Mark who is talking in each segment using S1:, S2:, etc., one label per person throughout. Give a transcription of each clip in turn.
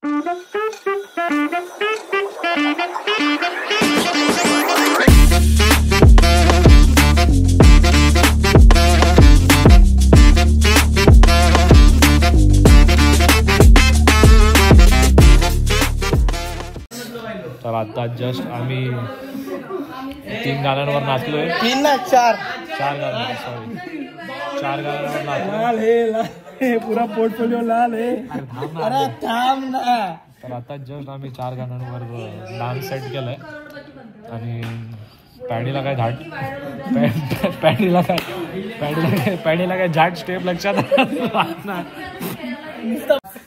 S1: तर आता जस्ट आम्ही 3 गाण्यांवर नाचलोय.
S2: 3 ना 4
S1: गाण्यांवर, सॉरी 4 गाण्यांवर नाचलो.
S2: लाल हे पुरा पोर्टफोलिओ लाल आहे. अरे थांब ना.
S1: तर आता जस्ट आम्ही 4 गाण्यांवर डान्स सेट केलाय आणि पॅडीला काय काय झाट स्टेप लक्षात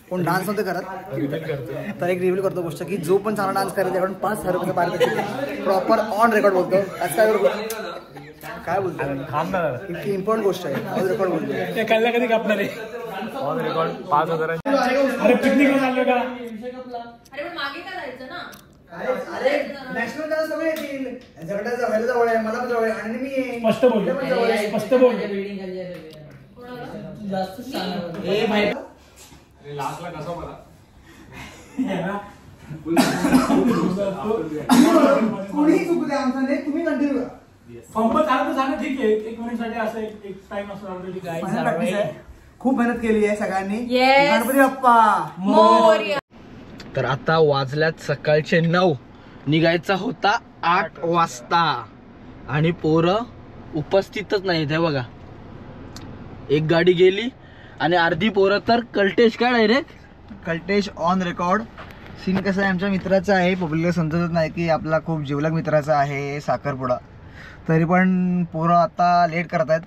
S2: कोण डान्स नव्हते करत तर एक रिव्हील करतो गोष्ट की जो पण चांगला डान्स करेल त्याकडून 5,000 रुपये पारितोषिक प्रॉपर ऑन रेकॉर्ड बोलतो. काय बोलतो इतकी इम्पॉर्टंट गोष्ट आहे. ऑन रेकॉर्ड बोलतो.
S1: कल्ला कधी कापणार आहे ऑन रेकॉर्ड 5,000. अरे पिकनिकला चाललो का?
S3: अरे पण मागे का जायचं ना.
S2: अरे नॅशनल डान्स सगळे येतील. झगड्याचा व्हायला जवळ आहे, मला पण जवळ आहे आणि मी
S1: स्पष्ट बोल. लास्टला कसं मला
S2: कोणी चुकू द्या आमचा नाही, तुम्ही कंटिन्यू
S1: ठीक आहे. 1 मिनिटसाठी असं एक टाइम असतो.
S2: खूप मेहनत केली आहे सगळ्यांनी.
S3: Yes.
S2: गणपती बाप्पा
S3: मोरया.
S4: तर आता वाजल्यात सकाळचे 9. निघायचा होता 8 वाजता आणि पोरं उपस्थितच नाही. ते बघा एक गाडी गेली आणि अर्धी पोरं तर कल्टेश काय डायरेक्ट
S2: कल्टेश ऑन रेकॉर्ड. सीन कसं आहे आमच्या मित्राचा आहे, पब्लिकला समजत नाही की आपला खूप जिवलग मित्राचा आहे साखरपुडा. तरी पण पोरं आता लेट करत आहेत.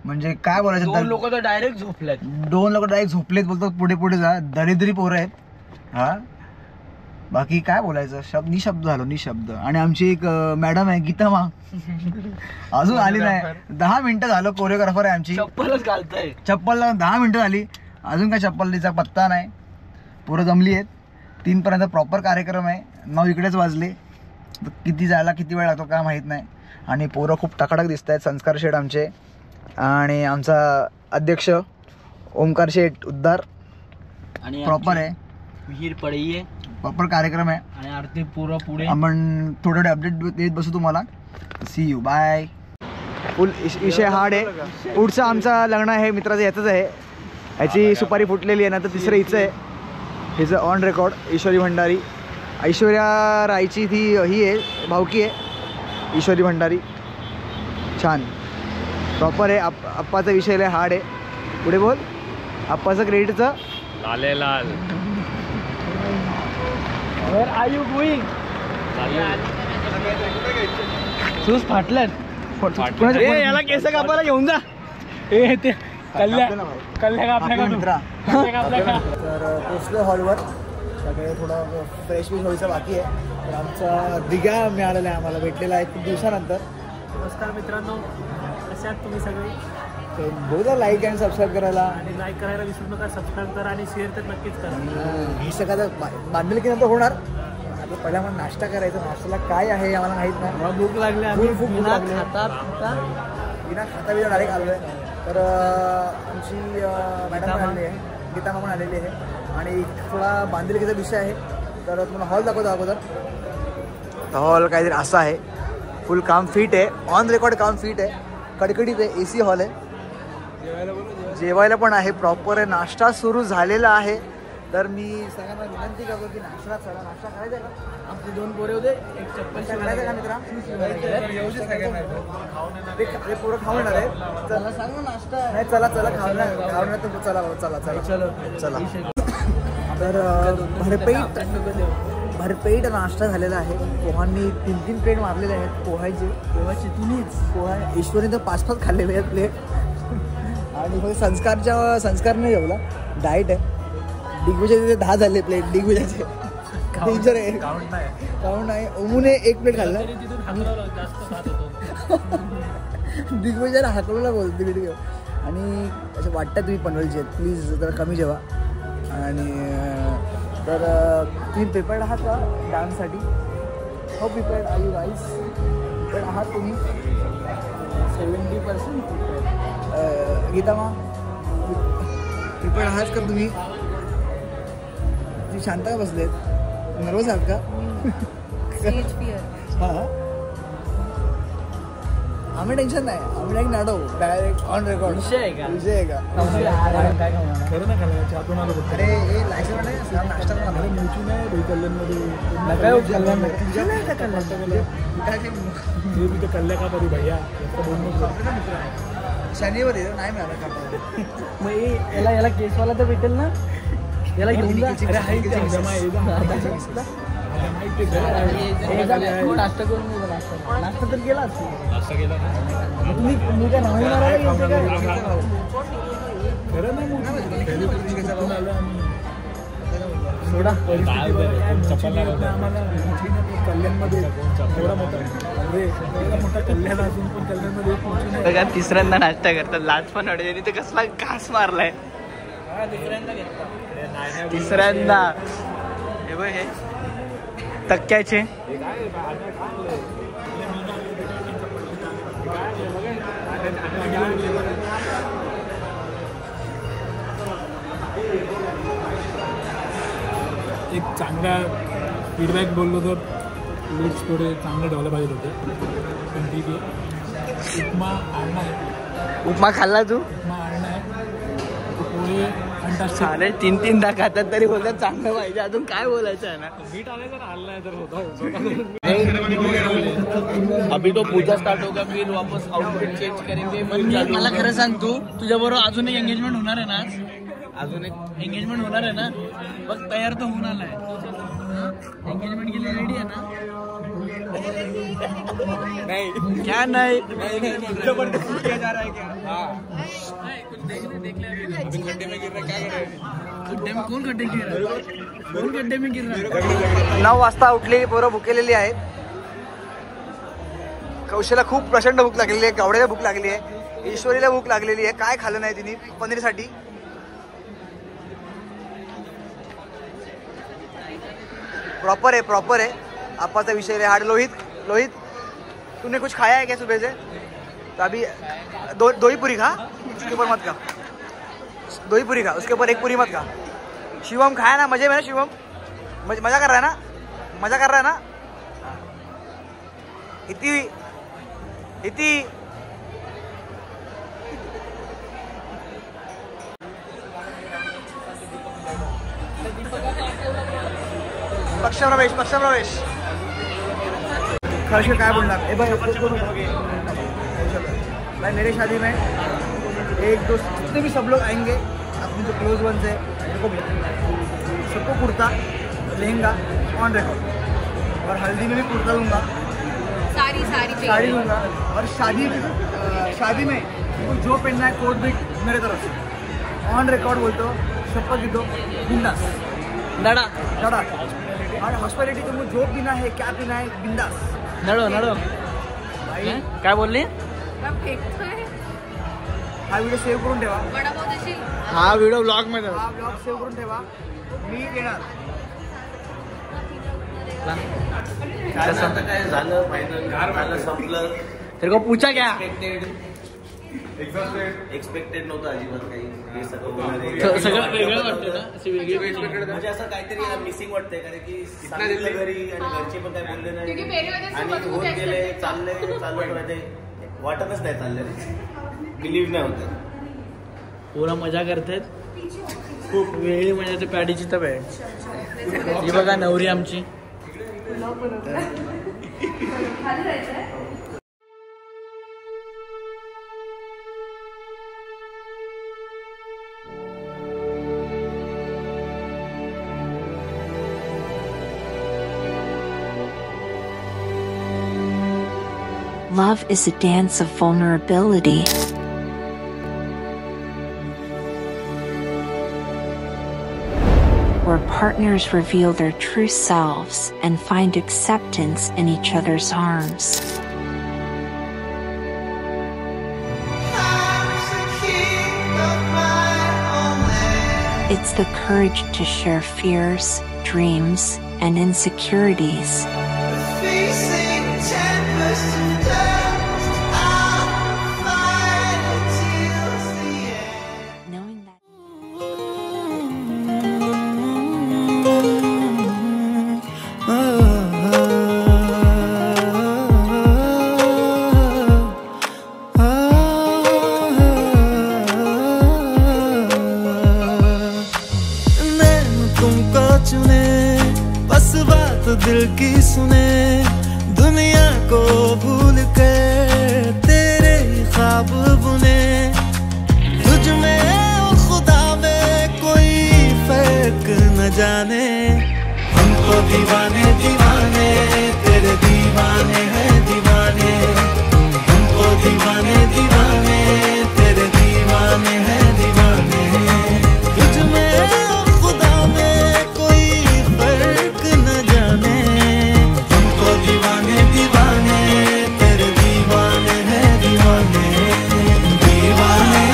S2: म्हणजे काय बोलायचं,
S4: 2 लोक तर डायरेक्ट झोपलेत.
S2: 2 लोक डायरेक्ट झोपलेत. बोलतात पुढे पुढे जा. दरिद्री पोरं आहेत. हा बाकी काय बोलायचं, निशब्द झालो निशब्द. आणि आमची एक मॅडम आहे गीता मा अजून आली नाही. 10 मिनिटं झालं. कोरिओग्राफर आहे आमची.
S4: चप्पलच घालताय.
S2: चप्पलला 10 मिनिटं झाली अजून काय चप्पलचा पत्ता नाही. पोरं जमली आहेत. 3 पर्यंत प्रॉपर कार्यक्रम आहे. 9 इकडेच वाजले. किती जायला किती वेळ लागतो काय माहीत नाही. आणि पोरं खूप टकाटक दिसत आहेत. संस्कार शेठ आमचे आणि आमचा अध्यक्ष ओमकार शेठ उद्धार
S4: आणि
S2: प्रॉपर आहे.
S4: विहीर पडीये
S2: प्रॉपर कार्यक्रम आहे.
S4: आणि आरती पुरं पुढे.
S2: आपण थोडे अपडेट देत बसू तुम्हाला. C you bye. फुल विषय हार्ड आहे. पुढचं आमचा लग्न आहे मित्राचं याचंच आहे. ह्याची सुपारी फुटलेली आहे. नंतर तिसरं हिचं आहे. हिचं ऑन रेकॉर्ड ईश्वरी भंडारी. ऐश्वर्या रायची ती ही आहे भावकी आहे ईश्वरी भंडारी. छान प्रॉपर आहे. आप्पाचा विषय लय हार्ड आहे. पुढे बोल. आप्पाचं क्रेडिटचं
S1: लाले लाल.
S4: Where are you going? Shoes फाटल्यात. याला केस कापायला घेऊन जा.
S1: ते कल्ल्या
S2: मित्रा. तर पोचलो हॉलवर. सगळे थोडं फ्रेश विश व्हायचं बाकी आहे. तर आमचा दिघा मिळालेला आहे आम्हाला, भेटलेला आहे खूप दिवसानंतर.
S5: नमस्कार मित्रांनो, कसे आहात तुम्ही सगळे?
S2: बोला लाईक आणि सबस्क्राईब करायला.
S5: आणि लाईक करायला विसरू नका. सबस्क्राईब करा आणि शेअर तर नक्कीच करा.
S2: ही सगळं बांधलेलं की नंतर होणार. आता पहिला मला नाश्ता करायचा. नाश्त्याला काय आहे आम्हाला माहीत नाही.
S5: भूक लागली.
S2: खूप बिना खाता बिना डायरेक्ट आलो आहे. तर आमची मॅडम पण आलेली आहे, गीता पण आलेली आहे. आणि थोडा बांधिलकीचा विषय आहे. तर तुम्हाला हॉल दाखवतो अगोदर. हॉल काहीतरी असं आहे. फुल काम फिट आहे. ऑन रेकॉर्ड काम फिट आहे. कडकडीत आहे. AC हॉल आहे. जेवायला पण आहे. प्रॉपर आहे. नाश्ता सुरू झालेला आहे. तर मी सगळ्यांना विनंती करतो की नाश्ता करायचा आहे का?
S5: आमचे 2 पोरे होते. एक चप्पल
S2: करायचं का मित्रा? ते पोरं खाऊन येणार आहे. चला सांग ना नाश्ता. नाही चला खाऊन तर चला. तर भरपेट नाश्ता झालेला आहे. पोहांनी 3 प्लेट मारलेले आहेत. पोहाची पोहा ईश्वरीने तर 5 खाल्लेले आहेत प्लेट. आणि संस्कारने जेवला. डाएट आहे. दिग्विजयचे 10 झाले प्लेट. दिग्विजयचे डेंजर आहे. काउंट नाही. ओमूने 1 प्लेट खाल्ला. दिग्विजयला हाकलूला बोलतो व्हिडिओ. आणि असं वाटतं तुम्ही पनवेलचे आहेत, प्लीज जरा कमी जेवा. आणि तर तुम्ही प्रिपेअर्ड आहात का डान्ससाठी? हो prepared are you guys? Prepared आहात तुम्ही? 70% गीता मा प्रिपेअर्ड आहात का तुम्ही? तुम्ही शांत का बसलेत? नर्वस आहात का?
S3: Stage fear.
S2: हा आम्ही टेन्शन नाही, आम्ही direct NATO direct on record.
S4: विषय आहे का?
S2: विषय आहे का?
S5: खरं ना खाल्लं चहातून आलो होतो.
S2: अरे हे लायसन नाही नाश्ता करून
S5: अरे मुची नाही भाई कल्याणमध्ये हे बी ते कल्ल्या का तरी भैया जास्त बोलू नको.
S2: शनिवार नाही मिळाला का?
S4: मग याला केसवाला तर भेटेल ना, याला घेऊन जा.
S5: अरे हाय ते जमा आहे जा. माहिती आहे
S4: नाश्ता करून नाश्ता तर गेला
S1: नाश्ता केला ना.
S4: मी काय नाव मारायला गेलते का?
S5: खरं ना मुची आलं आम्ही
S4: सोडा.
S1: चप्पल नाही लावत.
S5: आम्हाला कल्याणमध्ये एवढा मोठा अरे एवढा मोठा कल्याण असून पण कल्याणमध्ये एक मुची नाही.
S4: बघा तिसऱ्यांदा नाश्ता करतात, लाज पण वाटते. आणि ते कसला घास मारलाय तिसऱ्यांदा. हे बघ हे तक्क्याचे
S5: एक चांगला फीडबॅक बोललो तर लूट्स थोडे चांगले ठेवायला पाहिजे होते, पण ठीक आहे. उपमा आणणार आहे,
S4: उपमा खाल्ला तू?
S5: उपमा आणणार आहे. पोहे फंटास्टिक.
S4: चालेल, 3-3दा खातात तरी बोलतात चांगलं पाहिजे. अजून काय बोलायचं आहे ना.
S1: मीठ आलं तर आलं नाही तर होता.
S4: अभी तो पूजा स्टार्ट होगा, फिर वापस आउटफिट चेंज करेंगे. मला खरं सांग, तू तुझ्याबरोबर अजून एक एंगेजमेंट होणार आहे ना? अजून एक एंगेजमेंट होणार आहे ना? बघ तयार तर होऊन आलाय. एंगेजमेंट के लिए रेडी है ना? नहीं क्या नहीं जबरदस्ती किया जा रहा है क्या? कुछ देख ले अभी गड्ढे में गिर रहा है, क्या कर रहे हैं? गड्ढे में कौन गड्ढे गिर रहा है? कौन गड्ढे में गिर रहा है?
S2: 9 वाजता उठलेली पोरं भुकेलेली आहेत. कौशला खूप प्रचंड भूक लागलेली आहे, गावड्याला भूक लागली आहे, ईश्वरीला भूक लागलेली आहे. काय खाल्लं नाही तिने पनीरसाठी. प्रॉपर है आपका तो विषय है. लोहित तूने कुछ खाया है क्या सुबह से? तो अभी दो ही पूरी खा, उसके ऊपर मत खा. 2 ही पूरी खा, उसके ऊपर 1 पूरी मत खा. शिवम खाया ना, मजे में ना शिवम? मजा कर रहा है ना? मजा कर रहा है ना? इतनी पक्षम रमेश खर्च क्या बोलना है भाई? भाई मेरे शादी में 1-2 जितने भी सब लोग आएंगे, अपने जो क्लोज वंस है सबको कुर्ता लहंगा ऑन रिकॉर्ड, और हल्दी में भी कुर्ता दूंगा, साड़ी दूंगा. और शादी में जो पहनना है कोट भी मेरे तरफ से ऑन रिकॉर्ड बोलते हो. शपथ दी दो बिंदास
S4: नडा
S2: और हॉस्पिटलिटी. तुमको जो पीना है, क्या पीना है, बिंदास.
S4: नडो
S2: भाई
S4: काय बोलली?
S2: हा व्हिडिओ सेव्ह करून ठेवा.
S4: हा व्हिडिओ ब्लॉग मध्ये
S2: हा ब्लॉग सेव्ह करून ठेवा. मी येणार.
S6: काय झालं फायनल झालं संपलं.
S4: तेरे को पूछा क्या?
S6: एक्सपेक्टेड नव्हतं अजिबात काही. हे सगळं
S4: सगळं वेगळं वाटतं ना, अशी वेगळी
S6: म्हणजे असं काहीतरी मिसिंग वाटतंय, कारण की सांगितलं घरी आणि घरचे पण काय बोलले नाही, आणि होत गेले चाललंय वाटतच नाही चाललंय, बिलीव्ह नाही होत.
S4: पूरा मजा करतायत, खूप वेगळी मजा. ते पॅडीची तर आहे ही बघा, नवरी आमची.
S7: Love is a dance of vulnerability. Where partners reveal their true selves and find acceptance in each other's arms. It's the courage to share fears, dreams, and insecurities. Knowing that
S8: चुने, बस बात दिल की सुने, दुनिया को भूल कर तेरे ख्वाब बुने। तुझ में और खुदा में कोई फर्क न जाने, हमको दीवाने दीवाने तेरे दीवाने हैं दीवाने, हमको दीवाने दीवाने तेरे दीवाने हैं दीवाने। तुझ में और खुदा में कोई फर्क न जाने, हमको दीवाने दीवाने तेरे दीवाने हैं दीवाने। दीवाने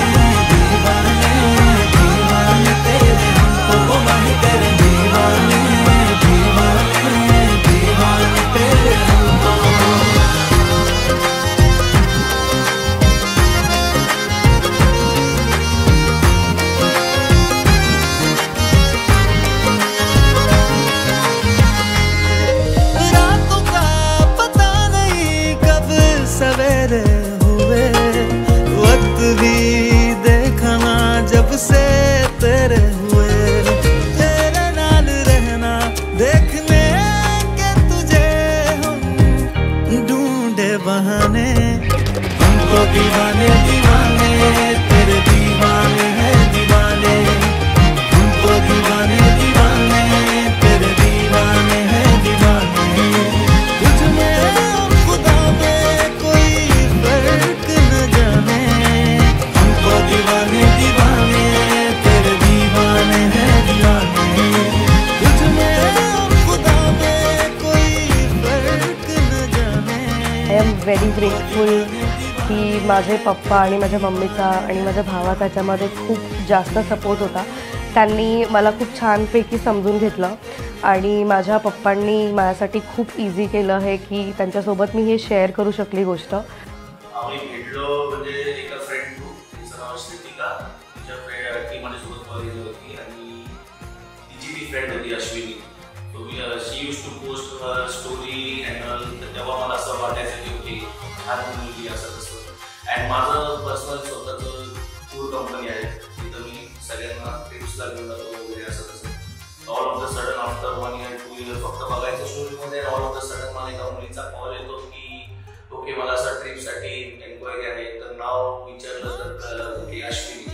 S8: दीवाने दीवाने तेरे, हमको वही तेरे दीवाने दीवाने दीवाने तेरे हमको। रातों का पता नहीं कब सवेरे हुए, वक्त भी देखा ना जब से तेरे हुए। तेरे नाल रहना देखने के तुझे हम ढूंढे बहाने, हमको दीवाने दीवाने तेरे दीवाने हैं दीवाने, हमको दीवाने दीवाने तेरे दीवाने हैं दीवाने। तुझ में और खुदा में कोई फर्क न जाने, हमको दीवाने दीवाने तेरे दीवाने हैं दीवाने। तुझ में और खुदा में कोई फर्क न जाने।
S9: आय एम व्हेरी ग्रेटफुल की माझे पप्पा आणि माझ्या मम्मीचा आणि माझ्या भावाचा त्याच्यामध्ये खूप जास्त सपोर्ट होता. त्यांनी मला खूप छानपैकी समजून घेतलं आणि माझ्या पप्पांनी माझ्यासाठी खूप इझी केलं हे की त्यांच्यासोबत मी हे शेअर करू शकली गोष्ट.
S6: आम्ही भेटलो म्हणजे एका फ्रेंड ग्रुप, तिचं नाव श्रुतिका, तिच्या ती माझ्यासोबत कॉलेजला होती आणि तिची ती फ्रेंड होती Ashwini. She used to post story and तेव्हा मला असं वाटायचं की ओके छान मुलगी असं तसं. अँड माझं पर्सनल स्वतःचं टूर कंपनी आहे, तिथं मी सगळ्यांना ट्रिप्सला घेऊन जातो वगैरे असं तसं. All of the sudden after 1 year 2 year फक्त बघायचं स्टोरीमध्ये, ऑल ऑफ द सडन मला एका मुलीचा कॉल येतो की ओके मला असं ट्रिपसाठी एन्क्वायरी आहे. तर नाव विचारलं तर कळलं की अश्विनी.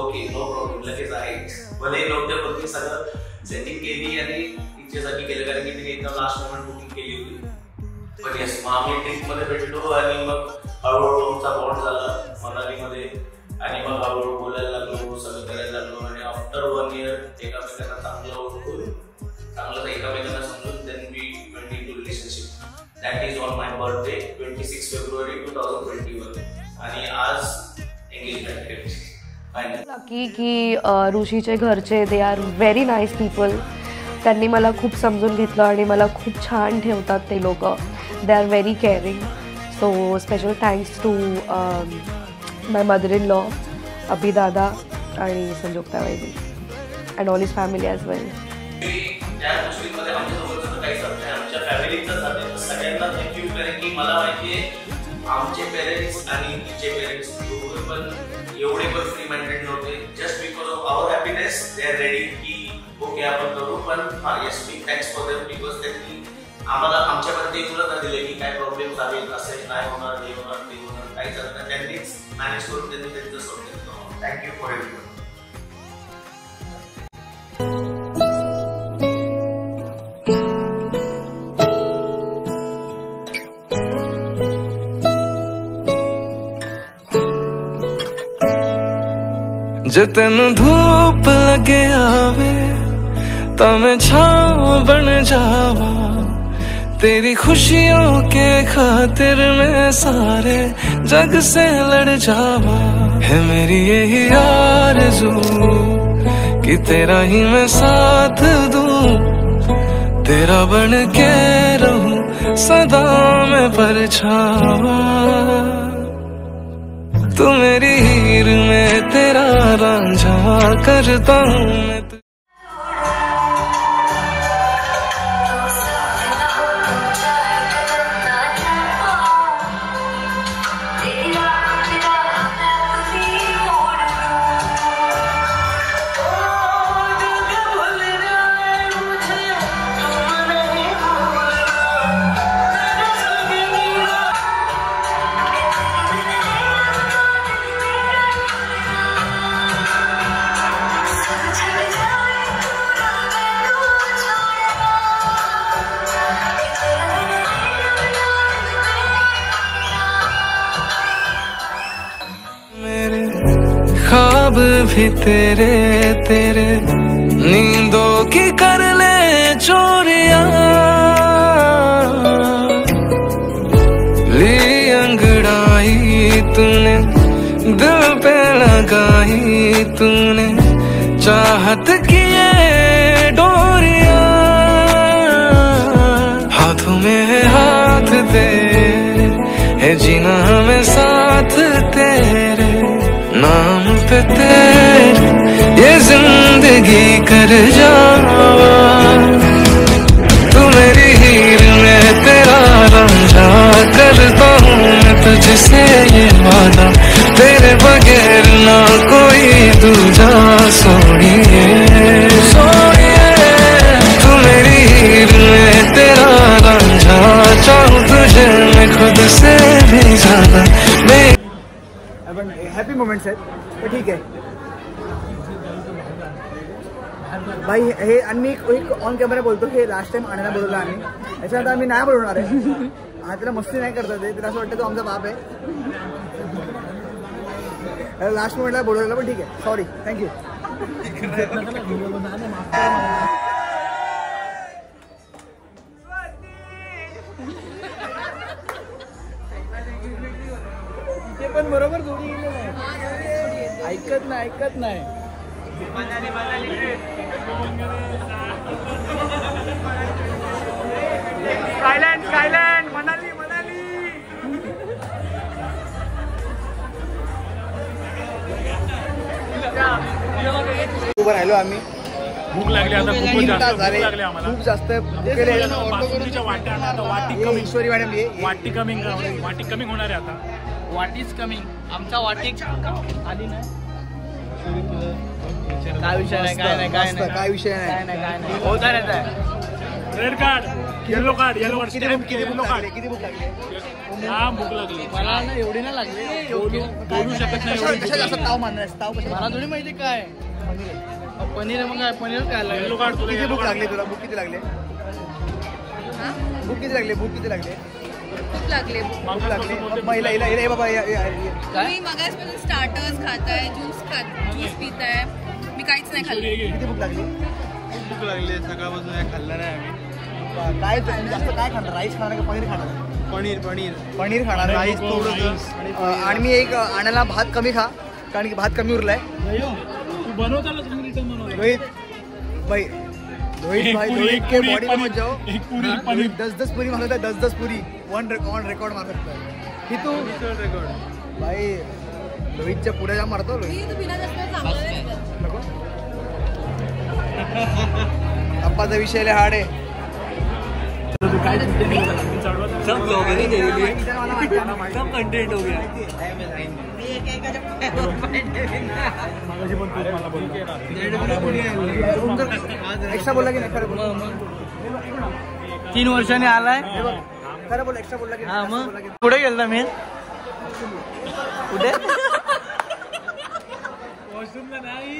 S6: ओके नो प्रॉब्लेम, लगेच आहे. भले नव्हते पण मी सगळं सेटिंग केली आणि तिच्यासाठी केलं कारण की तिने एकदम लास्ट मोमेंट बुकिंग केली होती. पण येस, मग आम्ही ट्रिपमध्ये भेटलो आणि मग हळूहळू आमचा बॉन्ड झाला मनालीमध्ये आणि मग हळूहळू बोलायला लागलो, सगळं करायला लागलो आणि आफ्टर 1 year एकामेकांना चांगलं ओळखून चांगलं एकामेकांना समजून then we went into relationship. That is on my birthday 26 February 2021 आणि आज एंगेजमेंट
S9: लकी की ऋषीचे घरचे दे आर व्हेरी नाईस पीपल. त्यांनी मला खूप समजून घेतलं आणि मला खूप छान ठेवतात ते लोक. They are very caring. So special thanks to my mother in law Abhidada आणि Sanyukta Vaidi and all his family as well.
S6: आमच्या फॅमिलीचं झालं सगळ्यांना थँक्यू कारण की मला माहिती आहे आमचे पेरेंट्स आणि तिचे पेरेंट्स दोघं पण एवढे पण फ्री माइंडेड नव्हते. Just because of our happiness they are ready की ओके आपण करू. पण हा येस मी थँक्स फॉर देम बिकॉज त्यांनी आम्हाला आमच्यापर्यंत एकूणच दिले की काय प्रॉब्लेम्स आहेत, असे काय होणार, हे होणार, ते होणार, काही चालत नाही. त्यांनीच मॅनेज करून त्यांनी त्यांचं सॉल्व्ह केलं. Thank you for everyone.
S8: जे तेन धूप लगे आवे तो मैं छाँव बन जावा, तेरी खुशियों के खातिर मैं सारे जग से लड़ जावा। है मेरी यही आरज़ू कि तेरा ही मैं साथ दूं, तेरा बन के रहूं सदा मैं परछावा। तू मेरी हीर में तेरा रांझा करता हूँ मैं। भी तेरे तेरे नींदों की कर ले चोरियां ली अंगड़ाई तूने दिल पे लगाई तूने चाहत की ये डोरियां हाथों में है हाथ दे है जीना हमें साथ तेरे नाम पे तेरे ये जिंदगी कर जावा तू मेरी हीर में तेरा रांझा करता हूँ मैं तुझसे ये वादा तेरे बगैर ना कोई दूजा सोनिए सोनिए तू मेरी हीर में तेरा रांझा चाहूँ तुझे मैं खुद से भी ज्यादा
S2: हॅपी मोमेंट्स आहेत तर ठीक आहे भाई हे आणि मी एक ऑन कॅमेरा बोलतो हे लास्ट टाइम आणायला बोलवलं आम्ही याच्यानंतर आम्ही नाही बोलवणार आहे हा त्याला मस्ती नाही करता ते त्याला असं वाटतं तो आमचा बाप आहे लास्ट मोमेंटला बोलवलेलं पण ठीक आहे सॉरी थँक्यू
S4: ते पण बरोबर जोडी ऐकत नाही
S2: सायलेंट मनाली उभं राहिलो आम्ही
S5: भूक लागली आता खूपच जास्त भूक लागली आम्हाला
S2: खूप जास्त
S5: बासुंदीच्या वाट्या आता वाटी कमी
S2: ईश्वरी मॅडम
S5: वाटी कमिंग होणार आहे आता
S4: वाटीच कमिंग आमचा वाटी आली नाही काय विषय नाही
S2: काय विषय नाही
S4: होता नाही
S5: रेड कार्ड येलो कार्ड
S2: किती भूक लागली
S5: भूक लागली
S4: मला ना एवढी नाही लागली
S5: बोलू शकत नाही
S2: जास्त ताव मानणार ताव
S4: मला थोडी माहिती काय पनीर मग काय पनीर काय लागलं
S5: येलो कार्ड
S2: किती भूक लागली तुला भूक किती लागली
S3: खूप लागले
S2: भूक लागली महिला इला बाबा
S3: तुम्ही मगासपासून स्टार्टर्स खाताय ज्यूस पिताय मी काहीच नाही खाल्लं
S2: किती भूक लागली
S4: सकाळपासून काय खाल्लं नाही आम्ही
S2: काय जास्त काय खाणार राईस खाणार का पनीर खाणार पनीर खाणार राईस थोडं आणि मी एक आणायला भात कमी खा कारण की भात कमी उरलाय
S5: तू बनवताना तुम्ही रिटर्न बनवलं
S2: रोहित के बॉडी में मत जाओ
S5: एक पूरी पनीर
S2: 10 पूरी मागता है 10 पूरी वन रेकॉर्ड मार सकता है कि तू रेकॉर्ड भाई रोहितच्या पुढे जा मारतो रोहित नको अप्पाचा विषय लय हार्ड आहे
S4: सब कंटेंट हो गया
S2: एक्स्ट्रा बोलला की नाही खरं बोल
S4: 3 वर्षांनी आलाय
S2: खरं बोल एक्स्ट्रा बोलला की
S4: हा मग पुढे गेलता मी कुठे
S5: वॉशरूमला नाही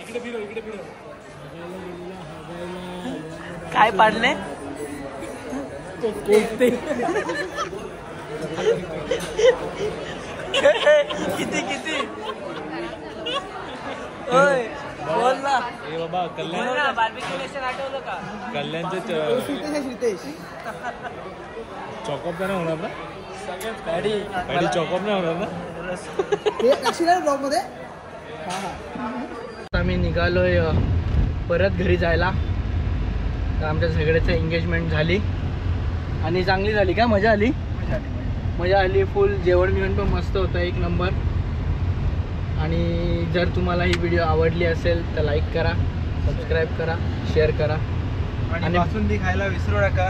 S5: इकडे फिरो
S4: काय पाडले किती ओय बोल ना
S1: ए बाबा कल्याण
S4: बार्बिक्यू नेशन आठवलं का
S1: कल्याणचे
S2: श्रीतेश
S1: चॉकअप नाही होणार ना गाडी चॉकअप नाही होणार ना
S2: हे अक्षर ब्लॉग मध्ये
S4: आम्ही निघालोय परत घरी जायला तर आमच्या सगळ्याचं एंगेजमेंट झाली आणि चांगली झाली का मजा आली फुल जेवण बिवण पण मस्त होतं एक नंबर आणि जर तुम्हाला ही व्हिडिओ आवडली असेल तर लाईक करा सबस्क्राईब करा शेअर करा
S2: आणि बासुंदी खायला विसरू नका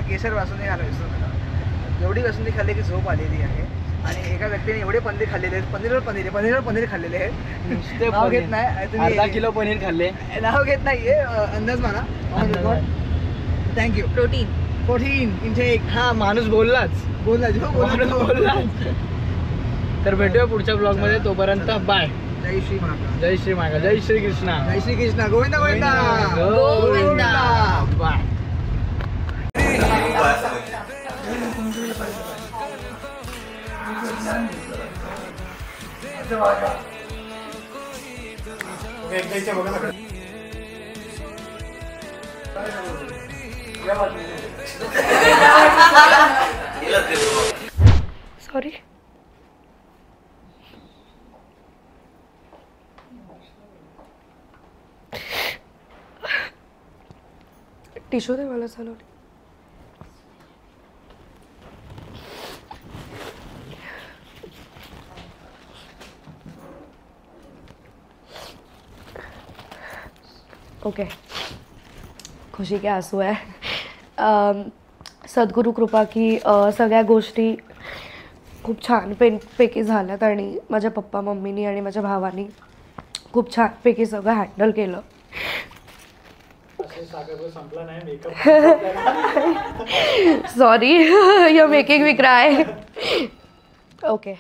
S2: केशर बासुंदी खायला विसरू नका एवढी बासुंदी खाल्ली की झोप आलेली आहे आणि एका व्यक्तीने एवढे पनीर खाल्लेले आहेत पनीर खाल्लेले आहेत नाव घेत नाही
S4: अर्धा किलो पनीर खाल्ले
S2: नाव घेत नाहीये अंदाज मला थँक्यू प्रोटीन इंटेक
S4: हा माणूस बोललाच तर भेटूया पुढच्या ब्लॉग मध्ये तोपर्यंत बाय
S2: जय श्री महाकाल
S4: जय श्री महाकाल जय Shri Krishna
S2: Govinda
S4: bye
S9: sorry. Tissue दे मला चालू. ओके. खुशी के आंसू आहे. सद्गुरू कृपा की सगळ्या गोष्टी खूप छानपैकी झाल्यात आणि माझ्या पप्पा मम्मीनी आणि माझ्या भावानी खूप छानपैकी सगळं हँडल केलं. Sorry, you are making me cry. Okay.